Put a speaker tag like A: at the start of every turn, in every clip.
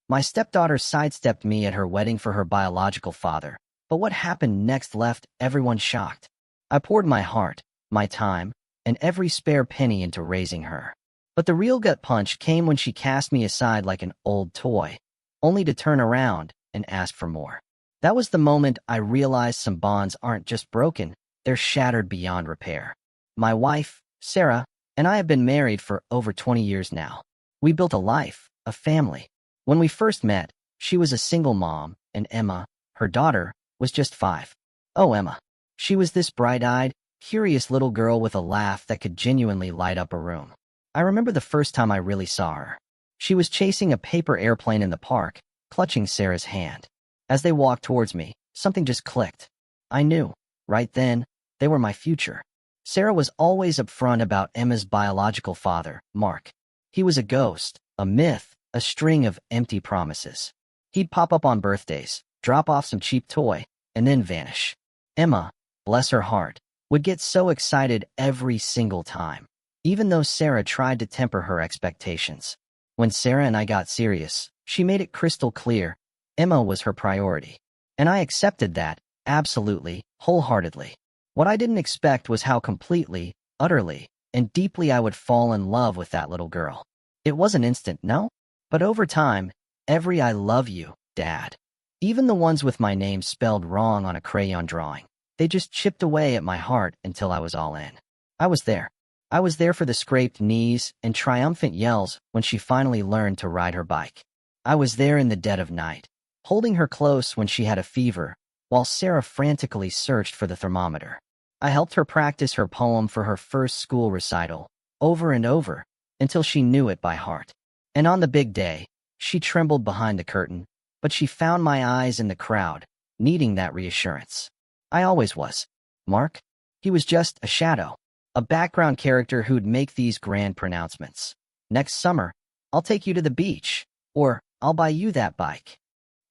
A: My stepdaughter sidestepped me at her wedding for her biological father, but what happened next left everyone shocked. I poured my heart, my time, and every spare penny into raising her. But the real gut punch came when she cast me aside like an old toy, only to turn around and ask for more. That was the moment I realized some bonds aren't just broken, they're shattered beyond repair. My wife, Sarah, and I have been married for over 20 years now. We built a life, a family. When we first met, she was a single mom, and Emma, her daughter, was just 5. Oh, Emma. She was this bright-eyed, curious little girl with a laugh that could genuinely light up a room. I remember the first time I really saw her. She was chasing a paper airplane in the park, clutching Sarah's hand. As they walked towards me, something just clicked. I knew, right then, they were my future. Sarah was always upfront about Emma's biological father, Mark. He was a ghost, a myth, a string of empty promises. He'd pop up on birthdays, drop off some cheap toy, and then vanish. Emma, bless her heart, would get so excited every single time, even though Sarah tried to temper her expectations. When Sarah and I got serious, she made it crystal clear Emma was her priority. And I accepted that, absolutely, wholeheartedly. What I didn't expect was how completely, utterly, and deeply I would fall in love with that little girl. It wasn't instant, no? But over time, every "I love you, Dad," even the ones with my name spelled wrong on a crayon drawing, they just chipped away at my heart until I was all in. I was there. I was there for the scraped knees and triumphant yells when she finally learned to ride her bike. I was there in the dead of night, holding her close when she had a fever, while Sarah frantically searched for the thermometer. I helped her practice her poem for her first school recital, over and over, until she knew it by heart. And on the big day, she trembled behind the curtain, but she found my eyes in the crowd, needing that reassurance. I always was. Mark? He was just a shadow, a background character who'd make these grand pronouncements. Next summer, I'll take you to the beach, or I'll buy you that bike.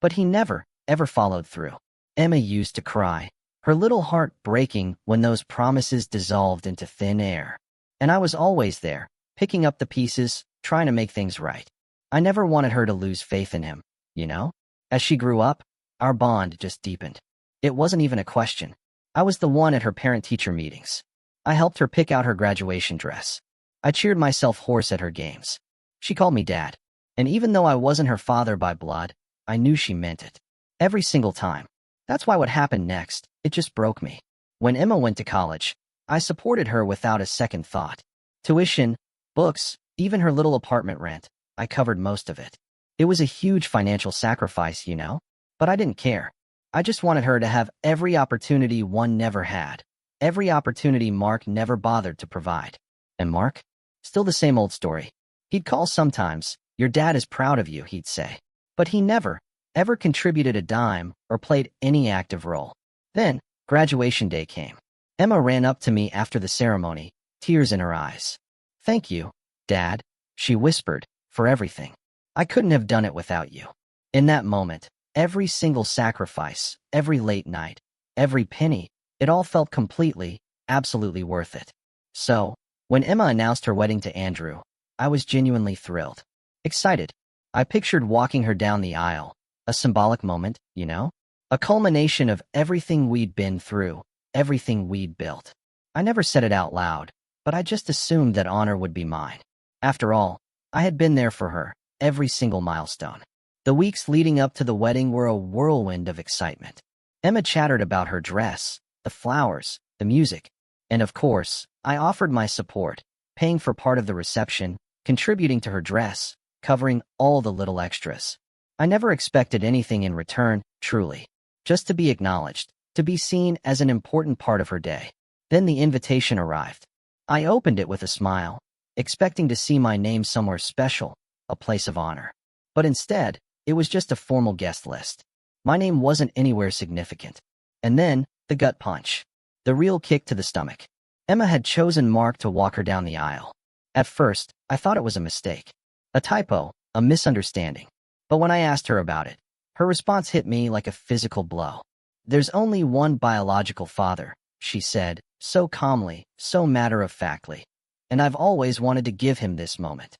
A: But he never, ever followed through. Emma used to cry, her little heart breaking when those promises dissolved into thin air. And I was always there, picking up the pieces, trying to make things right. I never wanted her to lose faith in him, you know? As she grew up, our bond just deepened. It wasn't even a question. I was the one at her parent-teacher meetings. I helped her pick out her graduation dress. I cheered myself hoarse at her games. She called me Dad. And even though I wasn't her father by blood, I knew she meant it. Every single time. That's why what happened next, it just broke me. When Emma went to college, I supported her without a second thought. Tuition, books, even her little apartment rent, I covered most of it. It was a huge financial sacrifice, you know? But I didn't care. I just wanted her to have every opportunity one never had. Every opportunity Mark never bothered to provide. And Mark? Still the same old story. He'd call sometimes. Your dad is proud of you, he'd say. But he never, ever contributed a dime or played any active role. Then, graduation day came. Emma ran up to me after the ceremony, tears in her eyes. "Thank you, Dad," she whispered, "for everything. I couldn't have done it without you." In that moment, every single sacrifice, every late night, every penny, it all felt completely, absolutely worth it. So, when Emma announced her wedding to Andrew, I was genuinely thrilled. Excited. I pictured walking her down the aisle, a symbolic moment, you know? A culmination of everything we'd been through, everything we'd built. I never said it out loud, but I just assumed that honor would be mine. After all, I had been there for her, every single milestone. The weeks leading up to the wedding were a whirlwind of excitement. Emma chattered about her dress, the flowers, the music, and of course, I offered my support, paying for part of the reception, contributing to her dress, covering all the little extras. I never expected anything in return, truly. Just to be acknowledged, to be seen as an important part of her day. Then the invitation arrived. I opened it with a smile, expecting to see my name somewhere special, a place of honor. But instead, it was just a formal guest list. My name wasn't anywhere significant. And then, the gut punch. The real kick to the stomach. Emma had chosen Mark to walk her down the aisle. At first, I thought it was a mistake. A typo, a misunderstanding. But when I asked her about it, her response hit me like a physical blow. "There's only one biological father," she said, so calmly, so matter-of-factly. "And I've always wanted to give him this moment."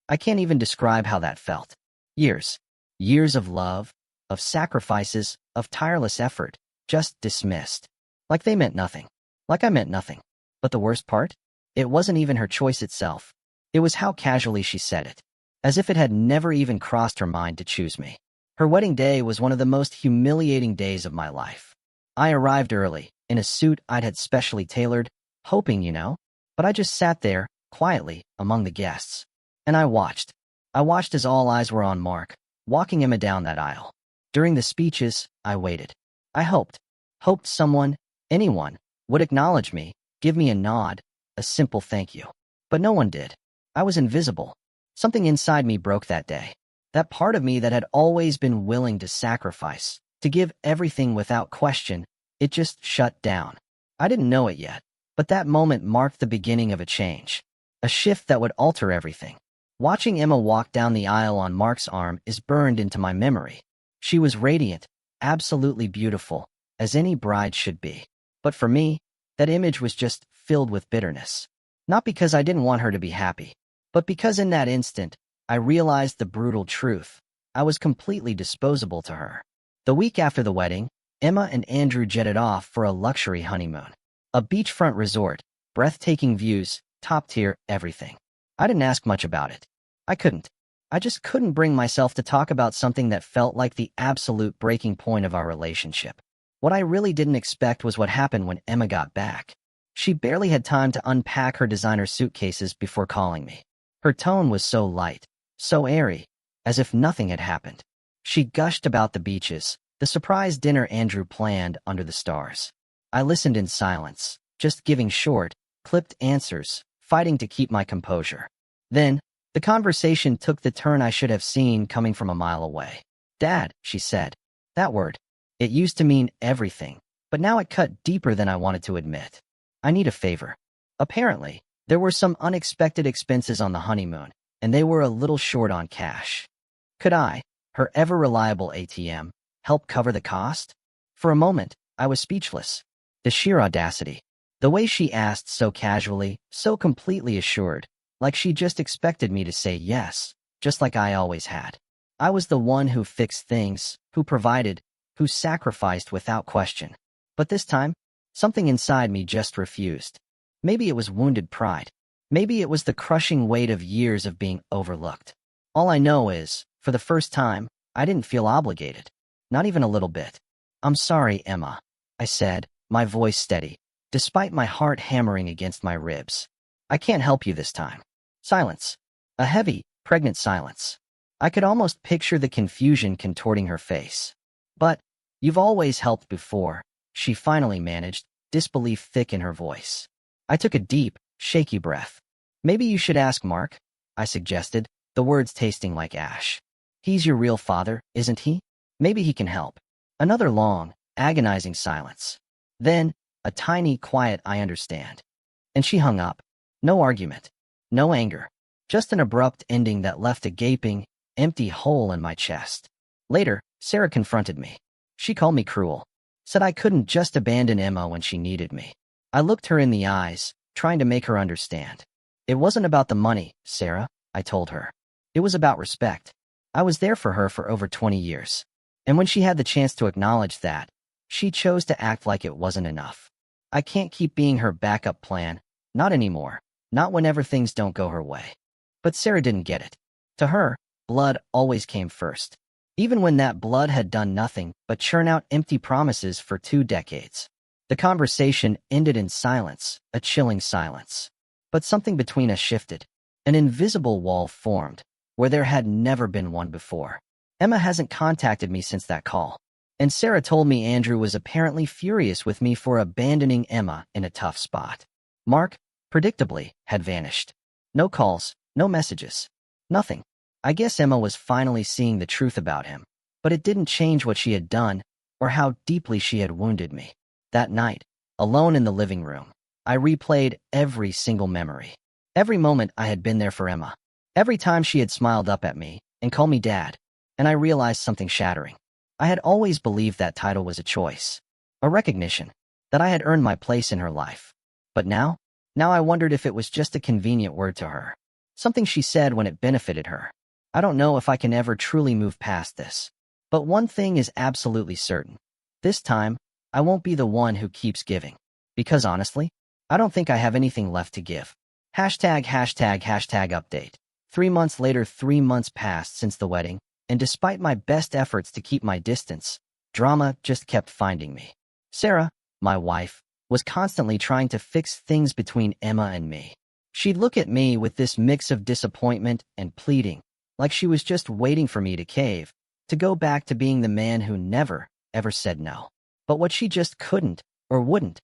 A: I can't even describe how that felt. Years. Years of love, of sacrifices, of tireless effort, just dismissed. Like they meant nothing. Like I meant nothing. But the worst part? It wasn't even her choice itself. It was how casually she said it. As if it had never even crossed her mind to choose me. Her wedding day was one of the most humiliating days of my life. I arrived early, in a suit I'd had specially tailored, hoping, but I just sat there, quietly, among the guests. And I watched. I watched as all eyes were on Mark, walking Emma down that aisle. During the speeches, I waited. I hoped someone, anyone, would acknowledge me, give me a nod, a simple thank you. But no one did. I was invisible. Something inside me broke that day. That part of me that had always been willing to sacrifice, to give everything without question, it just shut down. I didn't know it yet, but that moment marked the beginning of a change. A shift that would alter everything. Watching Emma walk down the aisle on Mark's arm is burned into my memory. She was radiant, absolutely beautiful, as any bride should be. But for me, that image was just filled with bitterness. Not because I didn't want her to be happy, but because in that instant, I realized the brutal truth. I was completely disposable to her. The week after the wedding, Emma and Andrew jetted off for a luxury honeymoon. A beachfront resort, breathtaking views, top-tier everything. I didn't ask much about it. I couldn't. I just couldn't bring myself to talk about something that felt like the absolute breaking point of our relationship. What I really didn't expect was what happened when Emma got back. She barely had time to unpack her designer suitcases before calling me. Her tone was so light, so airy, as if nothing had happened. She gushed about the beaches, the surprise dinner Andrew planned under the stars. I listened in silence, just giving short, clipped answers, fighting to keep my composure. Then, the conversation took the turn I should have seen coming from a mile away. "Dad," she said. That word. It used to mean everything, but now it cut deeper than I wanted to admit. I need a favor. Apparently, there were some unexpected expenses on the honeymoon, and they were a little short on cash. Could I, her ever-reliable ATM, help cover the cost? For a moment, I was speechless. The sheer audacity. The way she asked so casually, so completely assured, like she just expected me to say yes, just like I always had. I was the one who fixed things, who provided, who sacrificed without question. But this time, something inside me just refused. Maybe it was wounded pride. Maybe it was the crushing weight of years of being overlooked. All I know is, for the first time, I didn't feel obligated. Not even a little bit. "I'm sorry, Emma," I said, my voice steady, despite my heart hammering against my ribs. "I can't help you this time." Silence. A heavy, pregnant silence. I could almost picture the confusion contorting her face. "But, you've always helped before," she finally managed, disbelief thick in her voice. I took a deep, shaky breath. "Maybe you should ask Mark," I suggested, the words tasting like ash. "He's your real father, isn't he? Maybe he can help." Another long, agonizing silence. Then, a tiny, quiet "I understand." And she hung up. No argument. No anger. Just an abrupt ending that left a gaping, empty hole in my chest. Later, Sarah confronted me. She called me cruel. Said I couldn't just abandon Emma when she needed me. I looked her in the eyes, trying to make her understand. "It wasn't about the money, Sarah," I told her. "It was about respect. I was there for her for over 20 years. And when she had the chance to acknowledge that, she chose to act like it wasn't enough. I can't keep being her backup plan, not anymore, not whenever things don't go her way." But Sarah didn't get it. To her, blood always came first, even when that blood had done nothing but churn out empty promises for 2 decades. The conversation ended in silence, a chilling silence. But something between us shifted. An invisible wall formed, where there had never been one before. Emma hasn't contacted me since that call. And Sarah told me Andrew was apparently furious with me for abandoning Emma in a tough spot. Mark, predictably, had vanished. No calls, no messages. Nothing. I guess Emma was finally seeing the truth about him. But it didn't change what she had done, or how deeply she had wounded me. That night, alone in the living room, I replayed every single memory. Every moment I had been there for Emma. Every time she had smiled up at me and called me Dad. And I realized something shattering. I had always believed that title was a choice, a recognition, that I had earned my place in her life. But now I wondered if it was just a convenient word to her. Something she said when it benefited her. I don't know if I can ever truly move past this. But one thing is absolutely certain. This time, I won't be the one who keeps giving. Because honestly, I don't think I have anything left to give. Update. 3 months later, 3 months passed since the wedding, and despite my best efforts to keep my distance, drama just kept finding me. Sarah, my wife, was constantly trying to fix things between Emma and me. She'd look at me with this mix of disappointment and pleading, like she was just waiting for me to cave, to go back to being the man who never, ever said no. But what she just couldn't, or wouldn't,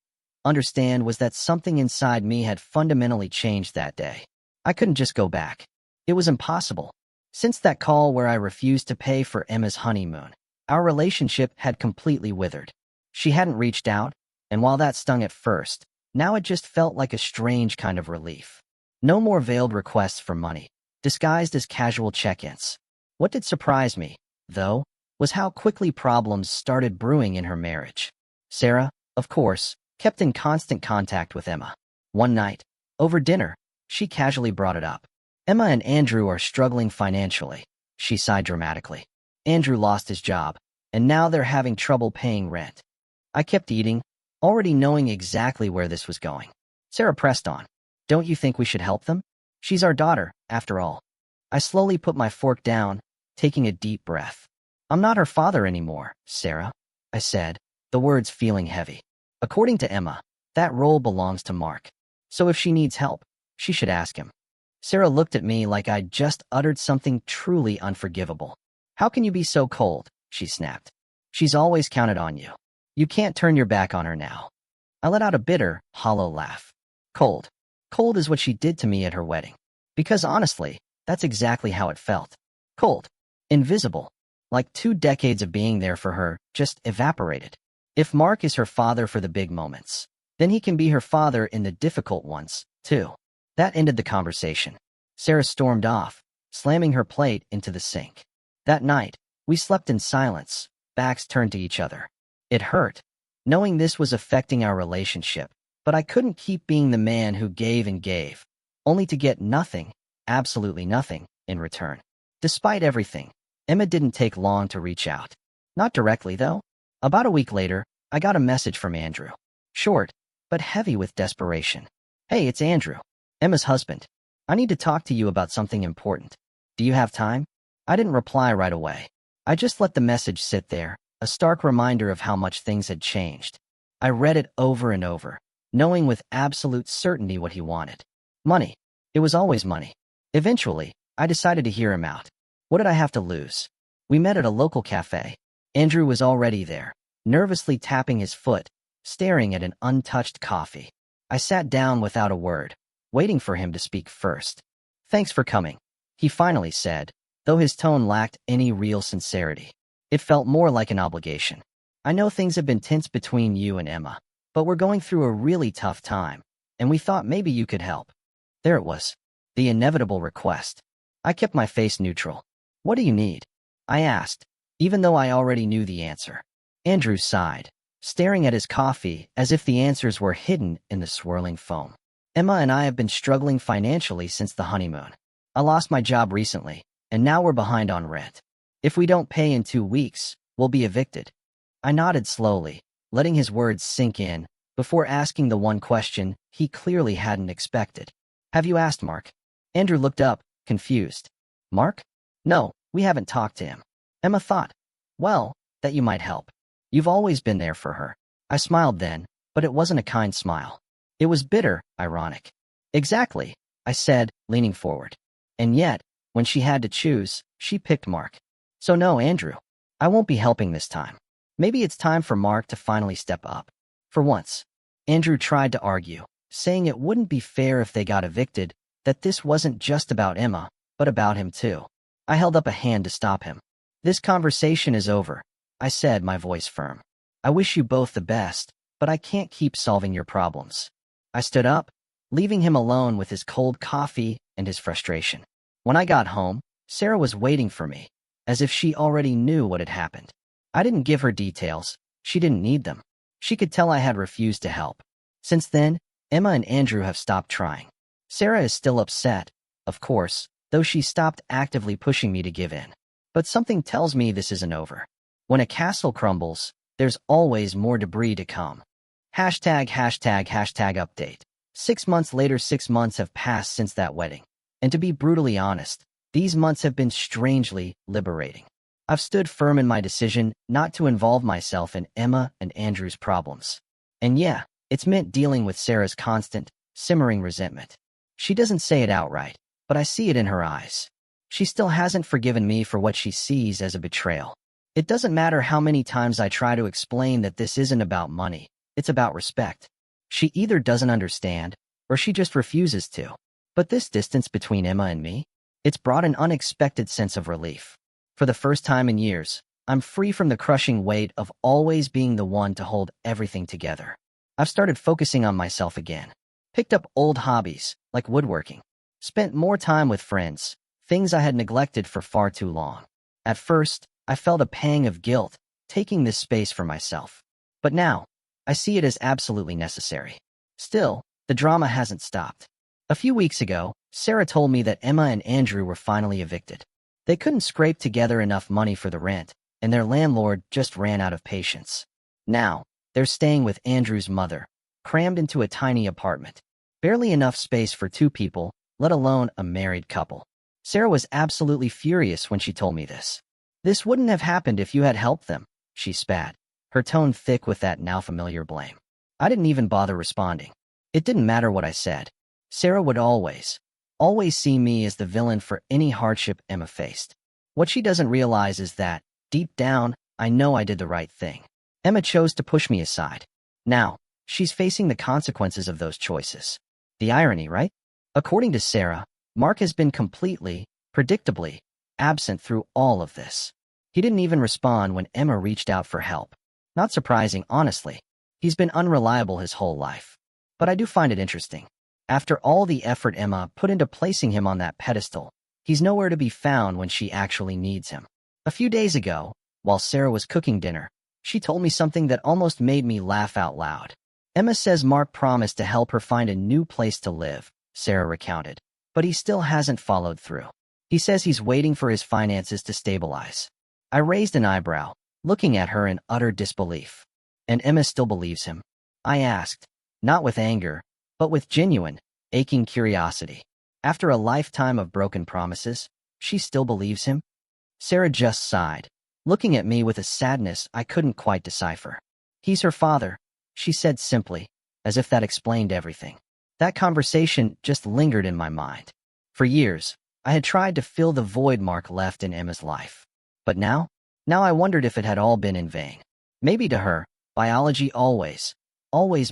A: understand was that something inside me had fundamentally changed that day. I couldn't just go back. It was impossible. Since that call where I refused to pay for Emma's honeymoon, our relationship had completely withered. She hadn't reached out, and while that stung at first, now it just felt like a strange kind of relief. No more veiled requests for money, disguised as casual check-ins. What did surprise me, though, was how quickly problems started brewing in her marriage. Sarah, of course, kept in constant contact with Emma. One night, over dinner, she casually brought it up. Emma and Andrew are struggling financially, she sighed dramatically. Andrew lost his job, and now they're having trouble paying rent. I kept eating, already knowing exactly where this was going. Sarah pressed on. Don't you think we should help them? She's our daughter, after all. I slowly put my fork down, taking a deep breath. I'm not her father anymore, Sarah, I said, the words feeling heavy. According to Emma, that role belongs to Mark. So if she needs help, she should ask him. Sarah looked at me like I'd just uttered something truly unforgivable. How can you be so cold? She snapped. She's always counted on you. You can't turn your back on her now. I let out a bitter, hollow laugh. Cold. Cold is what she did to me at her wedding. Because honestly, that's exactly how it felt. Cold. Invisible. Like 2 decades of being there for her just evaporated. If Mark is her father for the big moments, then he can be her father in the difficult ones, too. That ended the conversation. Sarah stormed off, slamming her plate into the sink. That night, we slept in silence, backs turned to each other. It hurt, knowing this was affecting our relationship, but I couldn't keep being the man who gave and gave, only to get nothing, absolutely nothing, in return. Despite everything, Emma didn't take long to reach out. Not directly, though. About a week later, I got a message from Andrew. Short, but heavy with desperation. Hey, it's Andrew, Emma's husband. I need to talk to you about something important. Do you have time? I didn't reply right away. I just let the message sit there, a stark reminder of how much things had changed. I read it over and over, knowing with absolute certainty what he wanted. Money. It was always money. Eventually, I decided to hear him out. What did I have to lose? We met at a local cafe. Andrew was already there, nervously tapping his foot, staring at an untouched coffee. I sat down without a word, waiting for him to speak first. Thanks for coming, he finally said, though his tone lacked any real sincerity. It felt more like an obligation. I know things have been tense between you and Emma, but we're going through a really tough time, and we thought maybe you could help. There it was, the inevitable request. I kept my face neutral. What do you need? I asked, even though I already knew the answer. Andrew sighed, staring at his coffee as if the answers were hidden in the swirling foam. Emma and I have been struggling financially since the honeymoon. I lost my job recently, and now we're behind on rent. If we don't pay in 2 weeks, we'll be evicted. I nodded slowly, letting his words sink in, before asking the one question he clearly hadn't expected. Have you asked Mark? Andrew looked up, confused. Mark? No, we haven't talked to him. Emma thought, well, that you might help. You've always been there for her. I smiled then, but it wasn't a kind smile. It was bitter, ironic. Exactly, I said, leaning forward. And yet, when she had to choose, she picked Mark. So no, Andrew. I won't be helping this time. Maybe it's time for Mark to finally step up. For once. Andrew tried to argue, saying it wouldn't be fair if they got evicted, that this wasn't just about Emma, but about him too. I held up a hand to stop him. This conversation is over, I said, my voice firm. I wish you both the best, but I can't keep solving your problems. I stood up, leaving him alone with his cold coffee and his frustration. When I got home, Sarah was waiting for me, as if she already knew what had happened. I didn't give her details. She didn't need them. She could tell I had refused to help. Since then, Emma and Andrew have stopped trying. Sarah is still upset, of course, though she stopped actively pushing me to give in. But something tells me this isn't over. When a castle crumbles, there's always more debris to come. Update. 6 months later, 6 months have passed since that wedding. And to be brutally honest, these months have been strangely liberating. I've stood firm in my decision not to involve myself in Emma and Andrew's problems. And yeah, it's meant dealing with Sarah's constant, simmering resentment. She doesn't say it outright, but I see it in her eyes. She still hasn't forgiven me for what she sees as a betrayal. It doesn't matter how many times I try to explain that this isn't about money, it's about respect. She either doesn't understand, or she just refuses to. But this distance between Emma and me, it's brought an unexpected sense of relief. For the first time in years, I'm free from the crushing weight of always being the one to hold everything together. I've started focusing on myself again. Picked up old hobbies, like woodworking. Spent more time with friends, things I had neglected for far too long. At first, I felt a pang of guilt, taking this space for myself. But now, I see it as absolutely necessary. Still, the drama hasn't stopped. A few weeks ago, Sarah told me that Emma and Andrew were finally evicted. They couldn't scrape together enough money for the rent, and their landlord just ran out of patience. Now, they're staying with Andrew's mother, crammed into a tiny apartment. Barely enough space for 2 people, let alone a married couple. Sarah was absolutely furious when she told me this. This wouldn't have happened if you had helped them, she spat, her tone thick with that now familiar blame. I didn't even bother responding. It didn't matter what I said. Sarah would always see me as the villain for any hardship Emma faced. What she doesn't realize is that, deep down, I know I did the right thing. Emma chose to push me aside. Now, she's facing the consequences of those choices. The irony, right? According to Sarah, Mark has been completely, predictably, absent through all of this. He didn't even respond when Emma reached out for help. Not surprising, honestly. He's been unreliable his whole life. But I do find it interesting. After all the effort Emma put into placing him on that pedestal, he's nowhere to be found when she actually needs him. A few days ago, while Sarah was cooking dinner, she told me something that almost made me laugh out loud. Emma says Mark promised to help her find a new place to live, Sarah recounted, but he still hasn't followed through. He says he's waiting for his finances to stabilize. I raised an eyebrow, looking at her in utter disbelief. And Emma still believes him? I asked, not with anger, but with genuine, aching curiosity. After a lifetime of broken promises, she still believes him? Sarah just sighed, looking at me with a sadness I couldn't quite decipher. He's her father, she said simply, as if that explained everything. That conversation just lingered in my mind. For years, I had tried to fill the void Mark left in Emma's life. But now I wondered if it had all been in vain. Maybe to her, biology always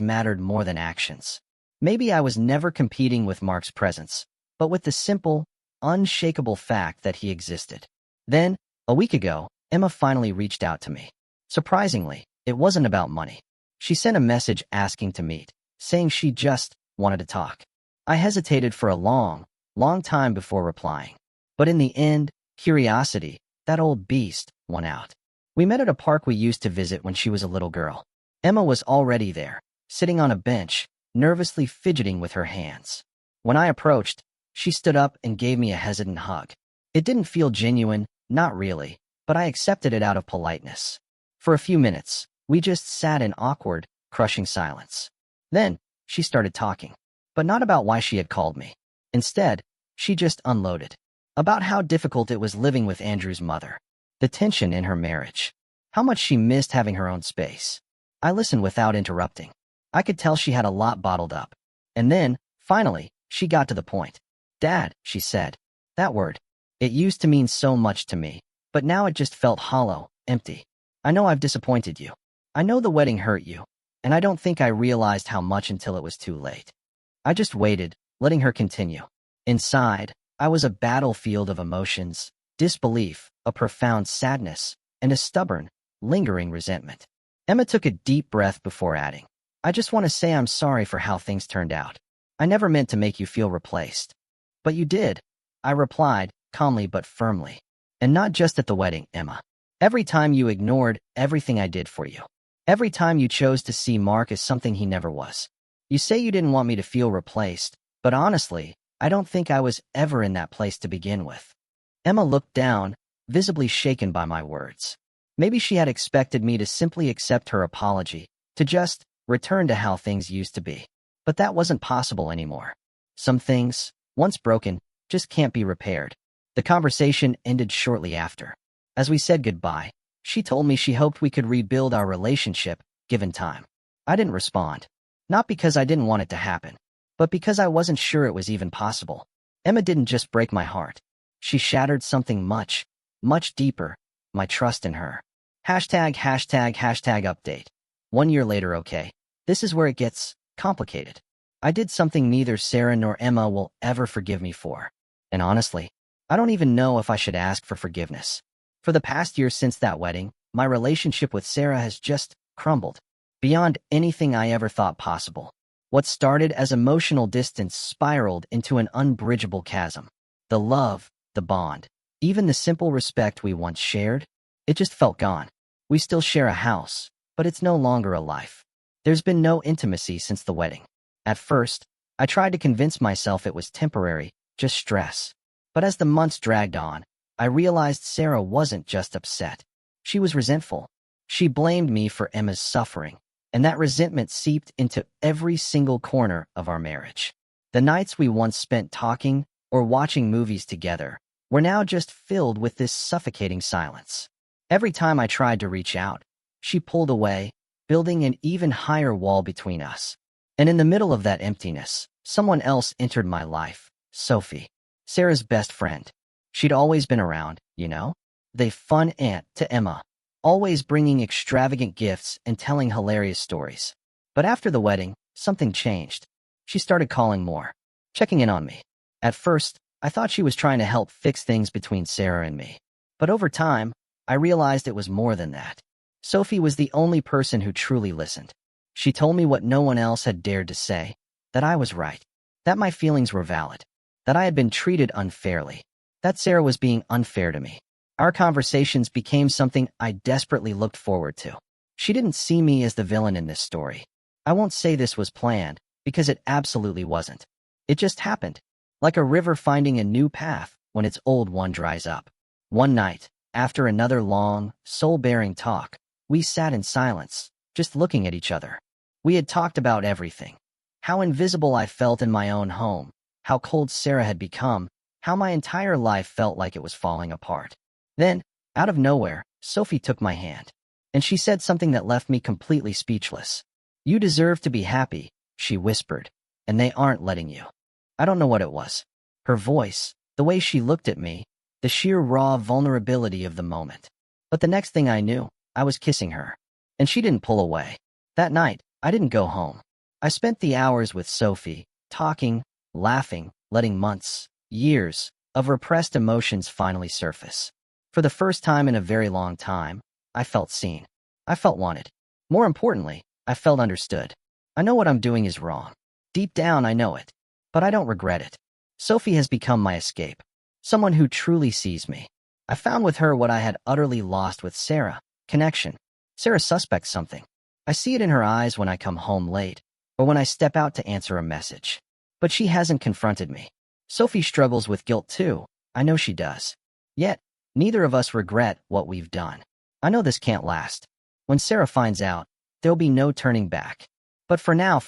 A: mattered more than actions. Maybe I was never competing with Mark's presence, but with the simple, unshakable fact that he existed. Then, a week ago, Emma finally reached out to me. Surprisingly, it wasn't about money. She sent a message asking to meet, saying she just wanted to talk. I hesitated for a long time before replying. But in the end, curiosity, that old beast, won out. We met at a park we used to visit when she was a little girl. Emma was already there, sitting on a bench, nervously fidgeting with her hands. When I approached, she stood up and gave me a hesitant hug. It didn't feel genuine, not really, but I accepted it out of politeness. For a few minutes, we just sat in awkward, crushing silence. Then, she started talking, but not about why she had called me. Instead, she just unloaded. About how difficult it was living with Andrew's mother. The tension in her marriage. How much she missed having her own space. I listened without interrupting. I could tell she had a lot bottled up. And then, finally, she got to the point. Dad, she said. That word. It used to mean so much to me, but now it just felt hollow, empty. I know I've disappointed you. I know the wedding hurt you, and I don't think I realized how much until it was too late. I just waited, letting her continue. Inside, I was a battlefield of emotions, disbelief, a profound sadness, and a stubborn, lingering resentment. Emma took a deep breath before adding, I just want to say I'm sorry for how things turned out. I never meant to make you feel replaced. But you did, I replied, calmly but firmly. And not just at the wedding, Emma. Every time you ignored everything I did for you. Every time you chose to see Mark as something he never was. You say you didn't want me to feel replaced, but honestly, I don't think I was ever in that place to begin with. Emma looked down, visibly shaken by my words. Maybe she had expected me to simply accept her apology, to just return to how things used to be. But that wasn't possible anymore. Some things, once broken, just can't be repaired. The conversation ended shortly after. As we said goodbye, she told me she hoped we could rebuild our relationship, given time. I didn't respond. Not because I didn't want it to happen, but because I wasn't sure it was even possible. Emma didn't just break my heart. She shattered something much, much deeper, my trust in her. ###update. 1 year later, okay. This is where it gets complicated. I did something neither Sarah nor Emma will ever forgive me for. And honestly, I don't even know if I should ask for forgiveness. For the past year since that wedding, my relationship with Sarah has just crumbled. Beyond anything I ever thought possible. What started as emotional distance spiraled into an unbridgeable chasm. The love, the bond, even the simple respect we once shared, it just felt gone. We still share a house, but it's no longer a life. There's been no intimacy since the wedding. At first, I tried to convince myself it was temporary, just stress. But as the months dragged on, I realized Sarah wasn't just upset. She was resentful. She blamed me for Emma's suffering, and that resentment seeped into every single corner of our marriage. The nights we once spent talking or watching movies together were now just filled with this suffocating silence. Every time I tried to reach out, she pulled away, building an even higher wall between us. And in the middle of that emptiness, someone else entered my life, Sophie, Sarah's best friend. She'd always been around, you know? The fun aunt to Emma, always bringing extravagant gifts and telling hilarious stories. But after the wedding, something changed. She started calling more, checking in on me. At first, I thought she was trying to help fix things between Sarah and me. But over time, I realized it was more than that. Sophie was the only person who truly listened. She told me what no one else had dared to say, that I was right, that my feelings were valid, that I had been treated unfairly, that Sarah was being unfair to me. Our conversations became something I desperately looked forward to. She didn't see me as the villain in this story. I won't say this was planned, because it absolutely wasn't. It just happened, like a river finding a new path when its old one dries up. One night, after another long, soul-bearing talk, we sat in silence, just looking at each other. We had talked about everything. How invisible I felt in my own home, how cold Sarah had become, how my entire life felt like it was falling apart. Then, out of nowhere, Sophie took my hand, and she said something that left me completely speechless. "You deserve to be happy," she whispered, "and they aren't letting you." I don't know what it was. Her voice, the way she looked at me, the sheer raw vulnerability of the moment. But the next thing I knew, I was kissing her, and she didn't pull away. That night, I didn't go home. I spent the hours with Sophie, talking, laughing, letting months, years, of repressed emotions finally surface. For the first time in a very long time, I felt seen. I felt wanted. More importantly, I felt understood. I know what I'm doing is wrong. Deep down, I know it. But I don't regret it. Sophie has become my escape. Someone who truly sees me. I found with her what I had utterly lost with Sarah: connection. Sarah suspects something. I see it in her eyes when I come home late, or when I step out to answer a message. But she hasn't confronted me. Sophie struggles with guilt too. I know she does. Yet, neither of us regret what we've done. I know this can't last. When Sarah finds out, there'll be no turning back. But for now,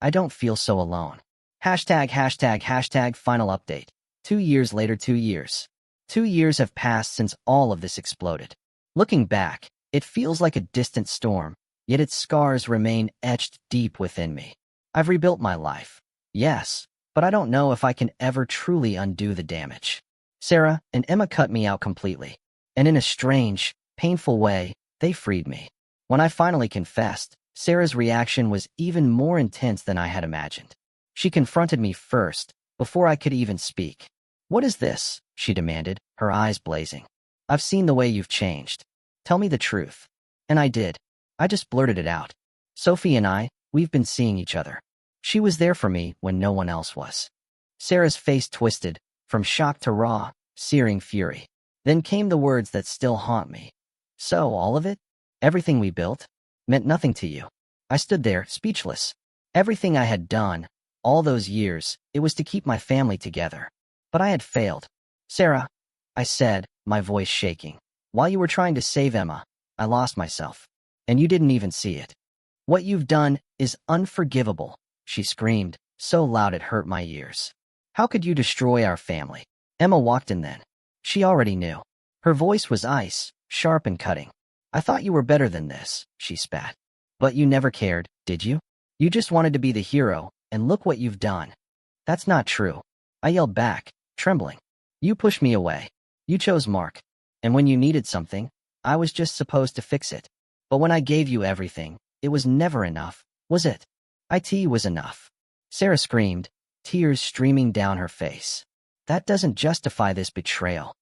A: I don't feel so alone. #### final update. 2 years later, 2 years. 2 years have passed since all of this exploded. Looking back, it feels like a distant storm, yet its scars remain etched deep within me. I've rebuilt my life, yes, but I don't know if I can ever truly undo the damage. Sarah and Emma cut me out completely, and in a strange, painful way, they freed me. When I finally confessed, Sarah's reaction was even more intense than I had imagined. She confronted me first, before I could even speak. "What is this?" she demanded, her eyes blazing. "I've seen the way you've changed. Tell me the truth." And I did. I just blurted it out. "Sophie and we've been seeing each other. She was there for me when no one else was." Sarah's face twisted, from shock to raw, searing fury. Then came the words that still haunt me. "So, all of it? Everything we built? Meant nothing to you?" I stood there, speechless. Everything I had done, All those years, it was to keep my family together. But I had failed. Sarah, I said, my voice shaking. While you were trying to save Emma, I lost myself. And you didn't even see it. What you've done is unforgivable, she screamed, so loud it hurt my ears. How could you destroy our family? Emma walked in then. She already knew. Her voice was ice, sharp and cutting. I thought you were better than this, she spat. But you never cared, did you? You just wanted to be the hero, and look what you've done. That's not true. I yelled back, trembling. You pushed me away. You chose Mark. And when you needed something, I was just supposed to fix it. But when I gave you everything, it was never enough, was it? It was enough. Sarah screamed, tears streaming down her face. That doesn't justify this betrayal.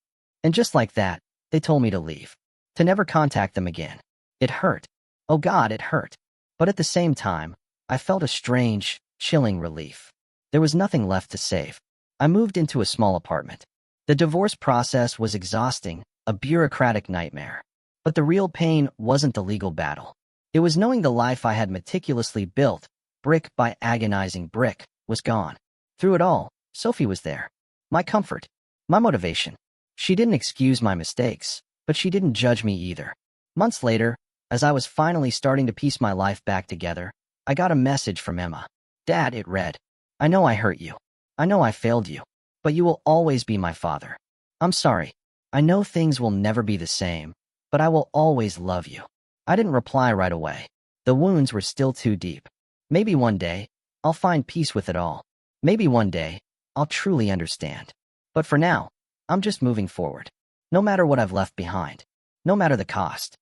A: And just like that, they told me to leave. To never contact them again. It hurt. Oh God, it hurt. But at the same time, I felt a strange, chilling relief. There was nothing left to save. I moved into a small apartment. The divorce process was exhausting, a bureaucratic nightmare. But the real pain wasn't the legal battle. It was knowing the life I had meticulously built, brick by agonizing brick, was gone. Through it all, Sophie was there. My comfort. My motivation. She didn't excuse my mistakes, but she didn't judge me either. Months later, as I was finally starting to piece my life back together, I got a message from Emma. Dad, it read. I know I hurt you. I know I failed you. But you will always be my father. I'm sorry. I know things will never be the same, but I will always love you. I didn't reply right away. The wounds were still too deep. Maybe one day, I'll find peace with it all. Maybe one day, I'll truly understand. But for now, I'm just moving forward. No matter what I've left behind. No matter the cost.